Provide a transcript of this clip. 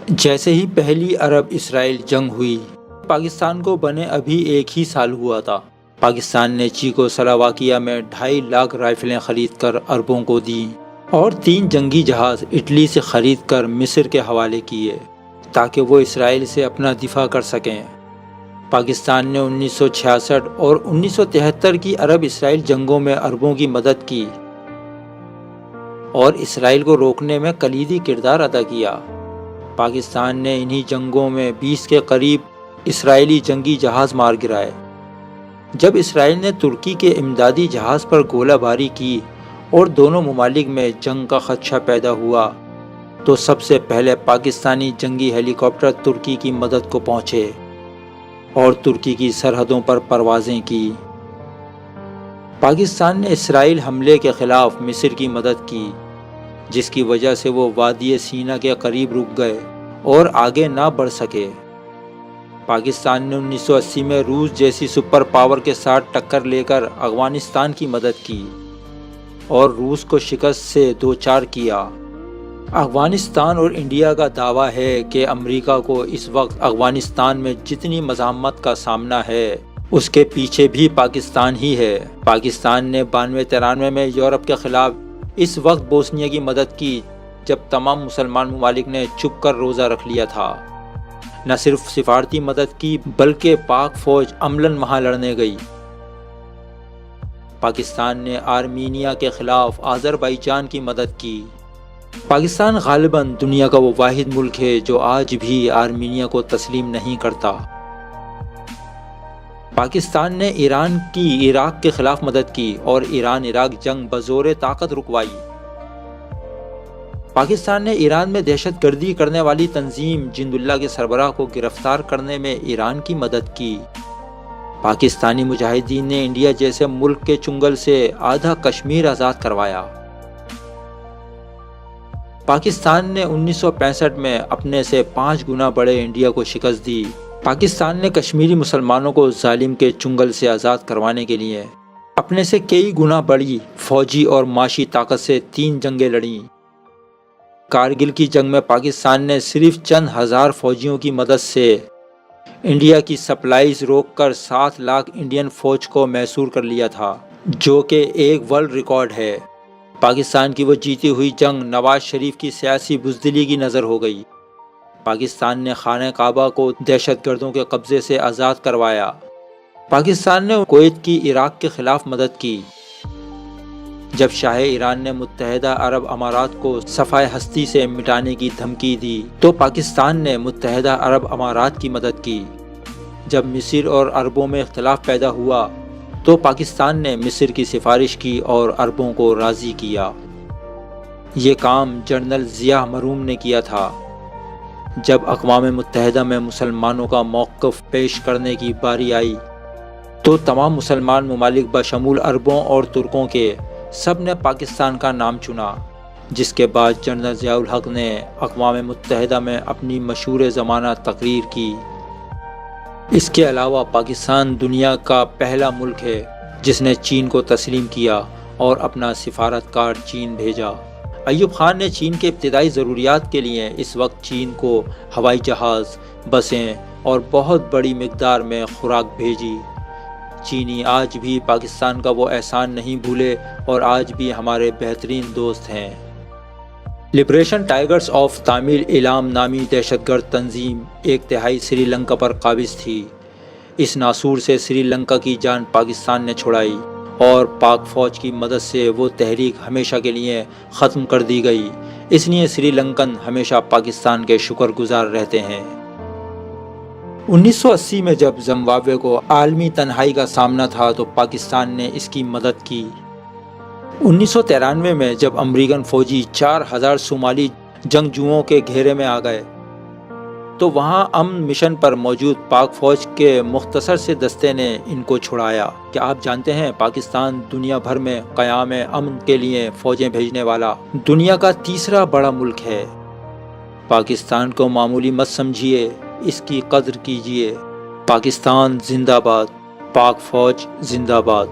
جیسے ہی پہلی عرب اسرائیل جنگ ہوئی، پاکستان کو بنے ابھی 1 ہی سال ہوا تھا، پاکستان نے چیکو سلواکیہ میں 2.5 لاکھ رائفلیں خرید کر عربوں کو دیں اور 3 جنگی جہاز اٹلی سے خرید کر مصر کے حوالے کیے تاکہ وہ اسرائیل سے اپنا دفاع کر سکیں۔ پاکستان نے 1966 اور 1973 کی عرب اسرائیل جنگوں میں عربوں کی مدد کی اور اسرائیل کو روکنے میں کلیدی کردار ادا کیا۔ پاکستان نے انہی جنگوں میں 20 کے قریب اسرائیلی جنگی جہاز مار گرائے۔ جب اسرائیل نے ترکی کے امدادی جہاز پر گولہ باری کی اور دونوں ممالک میں جنگ کا خدشہ پیدا ہوا تو سب سے پہلے پاکستانی جنگی ہیلی کاپٹر ترکی کی مدد کو پہنچے اور ترکی کی سرحدوں پر پروازیں کی۔ پاکستان نے اسرائیل حملے کے خلاف مصر کی مدد کی، جس کی وجہ سے وہ وادی سینا کے قریب رک گئے اور آگے نہ بڑھ سکے۔ پاکستان نے 1980 میں روس جیسی سپر پاور کے ساتھ ٹکر لے کر افغانستان کی مدد کی اور روس کو شکست سے دوچار کیا۔ افغانستان اور انڈیا کا دعویٰ ہے کہ امریکہ کو اس وقت افغانستان میں جتنی مزاحمت کا سامنا ہے اس کے پیچھے بھی پاکستان ہی ہے۔ پاکستان نے 92-93 میں یورپ کے خلاف اس وقت بوسنیا کی مدد کی جب تمام مسلمان ممالک نے چھپ کر روزہ رکھ لیا تھا۔ نہ صرف سفارتی مدد کی بلکہ پاک فوج عملاً وہاں لڑنے گئی۔ پاکستان نے آرمینیا کے خلاف آذربائیجان کی مدد کی۔ پاکستان غالباً دنیا کا وہ واحد ملک ہے جو آج بھی آرمینیا کو تسلیم نہیں کرتا۔ پاکستان نے ایران کی عراق کے خلاف مدد کی اور ایران عراق جنگ بزور طاقت رکوائی۔ پاکستان نے ایران میں دہشت گردی کرنے والی تنظیم جند اللہ کے سربراہ کو گرفتار کرنے میں ایران کی مدد کی۔ پاکستانی مجاہدین نے انڈیا جیسے ملک کے چنگل سے آدھا کشمیر آزاد کروایا۔ پاکستان نے 1965 میں اپنے سے 5 گنا بڑے انڈیا کو شکست دی۔ پاکستان نے کشمیری مسلمانوں کو ظالم کے چنگل سے آزاد کروانے کے لیے اپنے سے کئی گنا بڑی فوجی اور معاشی طاقت سے 3 جنگیں لڑیں۔ کارگل کی جنگ میں پاکستان نے صرف چند ہزار فوجیوں کی مدد سے انڈیا کی سپلائیز روک کر 7 لاکھ انڈین فوج کو محصور کر لیا تھا، جو کہ ایک ورلڈ ریکارڈ ہے۔ پاکستان کی وہ جیتی ہوئی جنگ نواز شریف کی سیاسی بزدلی کی نظر ہو گئی۔ پاکستان نے خانہ کعبہ کو دہشت گردوں کے قبضے سے آزاد کروایا۔ پاکستان نے کویت کی عراق کے خلاف مدد کی۔ جب شاہ ایران نے متحدہ عرب امارات کو صفحہ ہستی سے مٹانے کی دھمکی دی تو پاکستان نے متحدہ عرب امارات کی مدد کی۔ جب مصر اور عربوں میں اختلاف پیدا ہوا تو پاکستان نے مصر کی سفارش کی اور عربوں کو راضی کیا۔ یہ کام جنرل ضیاء مرحوم نے کیا تھا۔ جب اقوام متحدہ میں مسلمانوں کا موقف پیش کرنے کی باری آئی تو تمام مسلمان ممالک بشمول عربوں اور ترکوں کے سب نے پاکستان کا نام چنا، جس کے بعد جنرل ضیاء الحق نے اقوام متحدہ میں اپنی مشہور زمانہ تقریر کی۔ اس کے علاوہ پاکستان دنیا کا پہلا ملک ہے جس نے چین کو تسلیم کیا اور اپنا سفارتکار چین بھیجا۔ ایوب خان نے چین کے ابتدائی ضروریات کے لیے اس وقت چین کو ہوائی جہاز، بسیں اور بہت بڑی مقدار میں خوراک بھیجی۔ چینی آج بھی پاکستان کا وہ احسان نہیں بھولے اور آج بھی ہمارے بہترین دوست ہیں۔ Liberation tigers of Tamil Ilam نامی دہشت گرد تنظیم 1/3 سری لنکا پر قابض تھی۔ اس ناسور سے سری لنکا کی جان پاکستان نے چھڑائی اور پاک فوج کی مدد سے وہ تحریک ہمیشہ کے لیے ختم کر دی گئی۔ اس لیے سری لنکن ہمیشہ پاکستان کے شکر گزار رہتے ہیں۔ 1980 میں جب زمبابوے کو عالمی تنہائی کا سامنا تھا تو پاکستان نے اس کی مدد کی۔ 1993 میں جب امریکن فوجی 4000 صومالی جنگجوؤں کے گھیرے میں آ گئے تو وہاں امن مشن پر موجود پاک فوج کے مختصر سے دستے نے ان کو چھڑایا۔ کیا آپ جانتے ہیں پاکستان دنیا بھر میں قیام امن کے لیے فوجیں بھیجنے والا دنیا کا 3را بڑا ملک ہے۔ پاکستان کو معمولی مت سمجھیے، اس کی قدر کیجیے۔ پاکستان زندہ باد، پاک فوج زندہ باد۔